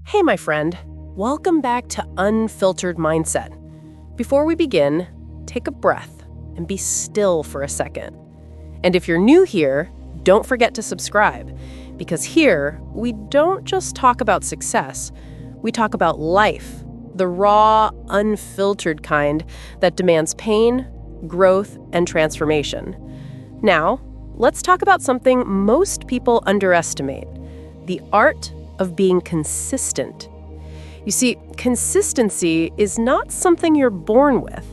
Hey, my friend. Welcome back to Unfiltered Mindset. Before we begin, take a breath and be still for a second. And if you're new here, don't forget to subscribe, because here we don't just talk about success, we talk about life, the raw, unfiltered kind that demands pain, growth, and transformation. Now, let's talk about something most people underestimate: the art of being consistent. You see, consistency is not something you're born with.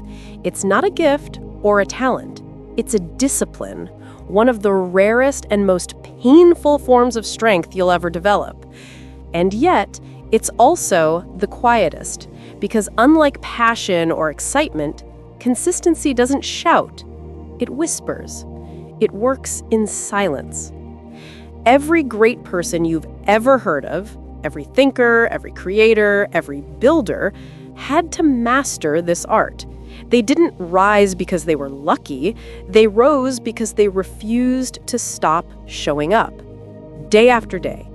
It's not a gift or a talent. It's a discipline, one of the rarest and most painful forms of strength you'll ever develop. And yet, it's also the quietest, because unlike passion or excitement, consistency doesn't shout. It whispers. It works in silence. Every great person you've ever heard of, every thinker, every creator, every builder, had to master this art. They didn't rise because they were lucky. They rose because they refused to stop showing up. Day after day,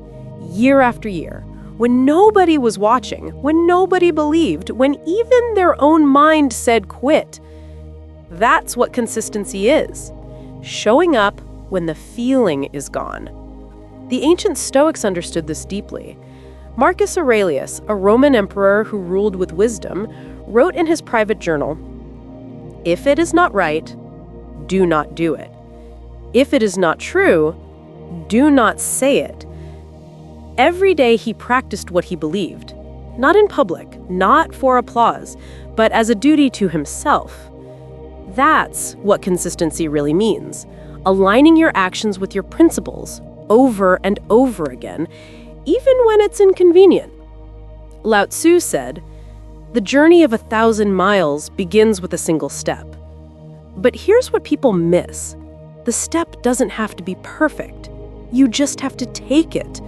year after year, when nobody was watching, when nobody believed, when even their own mind said quit. That's what consistency is. Showing up when the feeling is gone. The ancient Stoics understood this deeply. Marcus Aurelius, a Roman emperor who ruled with wisdom, wrote in his private journal, "If it is not right, do not do it. If it is not true, do not say it." Every day he practiced what he believed, not in public, not for applause, but as a duty to himself. That's what consistency really means: aligning your actions with your principles over and over again, even when it's inconvenient. Lao Tzu said, "The journey of 1,000 miles begins with a single step." But here's what people miss. The step doesn't have to be perfect. You just have to take it.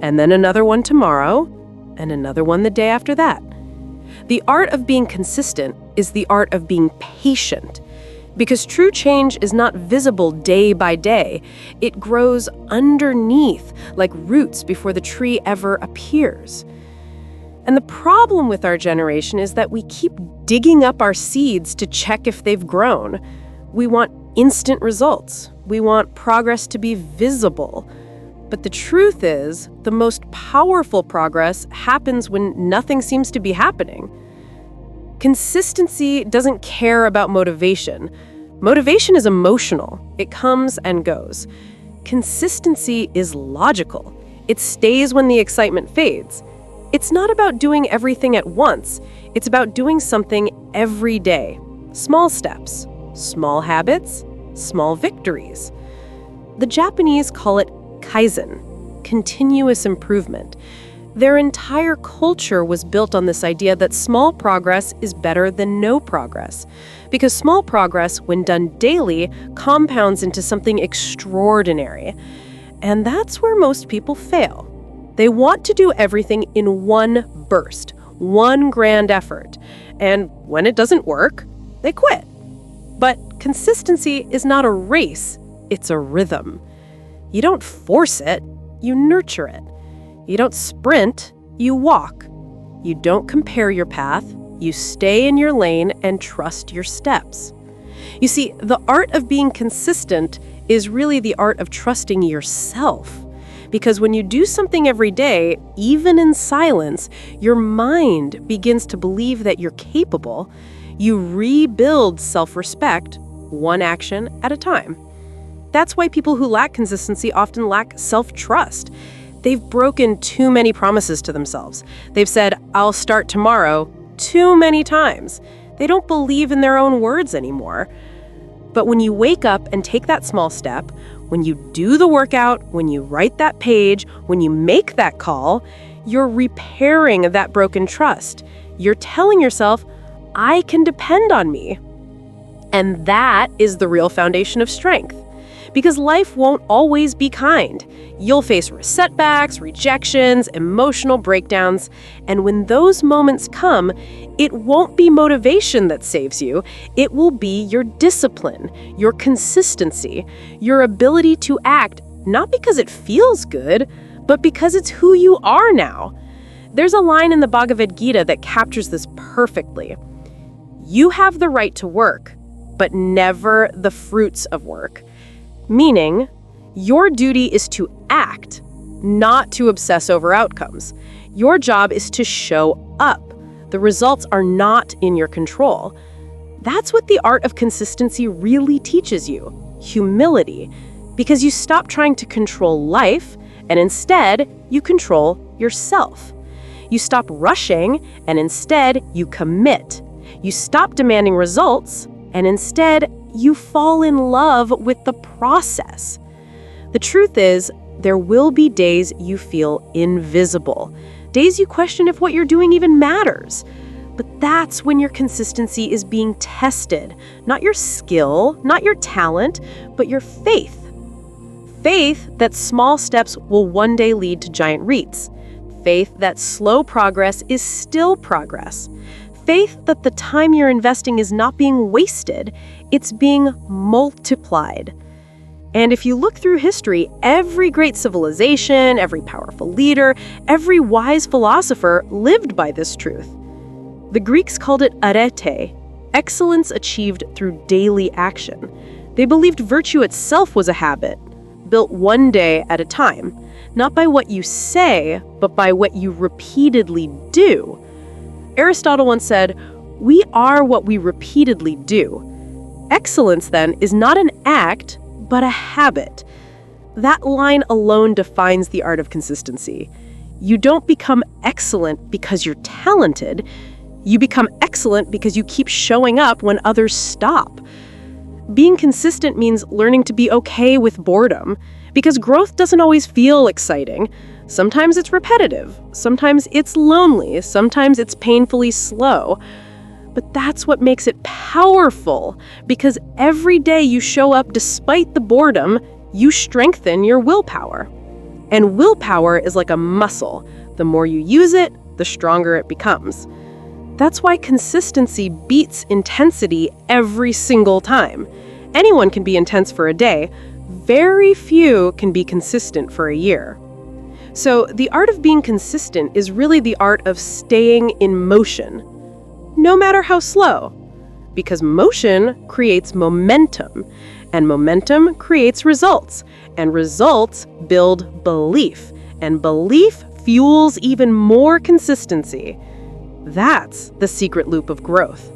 And then another one tomorrow, and another one the day after that. The art of being consistent is the art of being patient. Because true change is not visible day by day. It grows underneath, like roots before the tree ever appears. And the problem with our generation is that we keep digging up our seeds to check if they've grown. We want instant results. We want progress to be visible. But the truth is, the most powerful progress happens when nothing seems to be happening. Consistency doesn't care about motivation. Motivation is emotional. It comes and goes. Consistency is logical. It stays when the excitement fades. It's not about doing everything at once. It's about doing something every day. Small steps, small habits, small victories. The Japanese call it kaizen, continuous improvement. Their entire culture was built on this idea that small progress is better than no progress, because small progress, when done daily, compounds into something extraordinary. And that's where most people fail. They want to do everything in one burst, one grand effort, and when it doesn't work, they quit. But consistency is not a race, it's a rhythm. You don't force it, you nurture it. You don't sprint, you walk. You don't compare your path, you stay in your lane and trust your steps. You see, the art of being consistent is really the art of trusting yourself. Because when you do something every day, even in silence, your mind begins to believe that you're capable. You rebuild self-respect, one action at a time. That's why people who lack consistency often lack self-trust. They've broken too many promises to themselves. They've said, "I'll start tomorrow," too many times. They don't believe in their own words anymore. But when you wake up and take that small step, when you do the workout, when you write that page, when you make that call, you're repairing that broken trust. You're telling yourself, "I can depend on me." And that is the real foundation of strength. Because life won't always be kind. You'll face setbacks, rejections, emotional breakdowns, and when those moments come, it won't be motivation that saves you. It will be your discipline, your consistency, your ability to act, not because it feels good, but because it's who you are now. There's a line in the Bhagavad Gita that captures this perfectly. You have the right to work, but never the fruits of work. Meaning, your duty is to act, not to obsess over outcomes. Your job is to show up. The results are not in your control. That's what the art of consistency really teaches you, humility, because you stop trying to control life, and instead, you control yourself. You stop rushing, and instead, you commit. You stop demanding results, and instead, you fall in love with the process. The truth is, there will be days you feel invisible, days you question if what you're doing even matters. But that's when your consistency is being tested. Not your skill, not your talent, but your faith. Faith that small steps will one day lead to giant leaps. Faith that slow progress is still progress. Faith that the time you're investing is not being wasted, it's being multiplied. And if you look through history, every great civilization, every powerful leader, every wise philosopher lived by this truth. The Greeks called it arete, excellence achieved through daily action. They believed virtue itself was a habit, built one day at a time, not by what you say, but by what you repeatedly do. Aristotle once said, "We are what we repeatedly do." Excellence, then, is not an act, but a habit. That line alone defines the art of consistency. You don't become excellent because you're talented. You become excellent because you keep showing up when others stop. Being consistent means learning to be okay with boredom, because growth doesn't always feel exciting. Sometimes it's repetitive, sometimes it's lonely, sometimes it's painfully slow. But that's what makes it powerful, because every day you show up despite the boredom, you strengthen your willpower. And willpower is like a muscle. The more you use it, the stronger it becomes. That's why consistency beats intensity every single time. Anyone can be intense for a day. Very few can be consistent for a year. So the art of being consistent is really the art of staying in motion, no matter how slow. Because motion creates momentum, and momentum creates results, and results build belief, and belief fuels even more consistency. That's the secret loop of growth.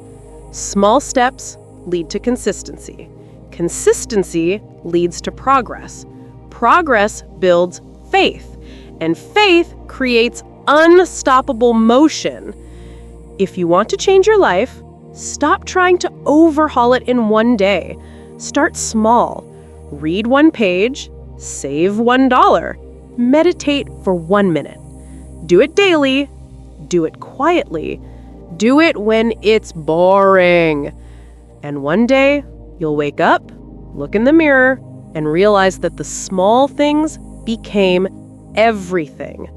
Small steps lead to consistency. Consistency leads to progress. Progress builds faith, and faith creates unstoppable motion. If you want to change your life, stop trying to overhaul it in one day. Start small. Read one page, save $1, meditate for 1 minute. Do it daily. Do it quietly. Do it when it's boring. And one day, you'll wake up, look in the mirror, and realize that the small things became everything.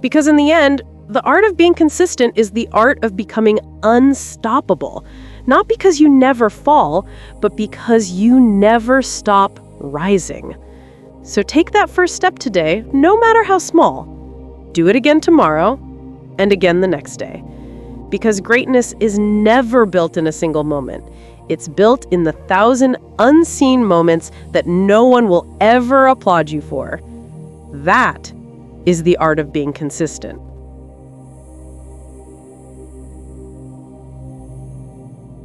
Because in the end, the art of being consistent is the art of becoming unstoppable. Not because you never fall, but because you never stop rising. So take that first step today, no matter how small. Do it again tomorrow, and again the next day. Because greatness is never built in a single moment. It's built in the 1,000 unseen moments that no one will ever applaud you for. That is the art of being consistent.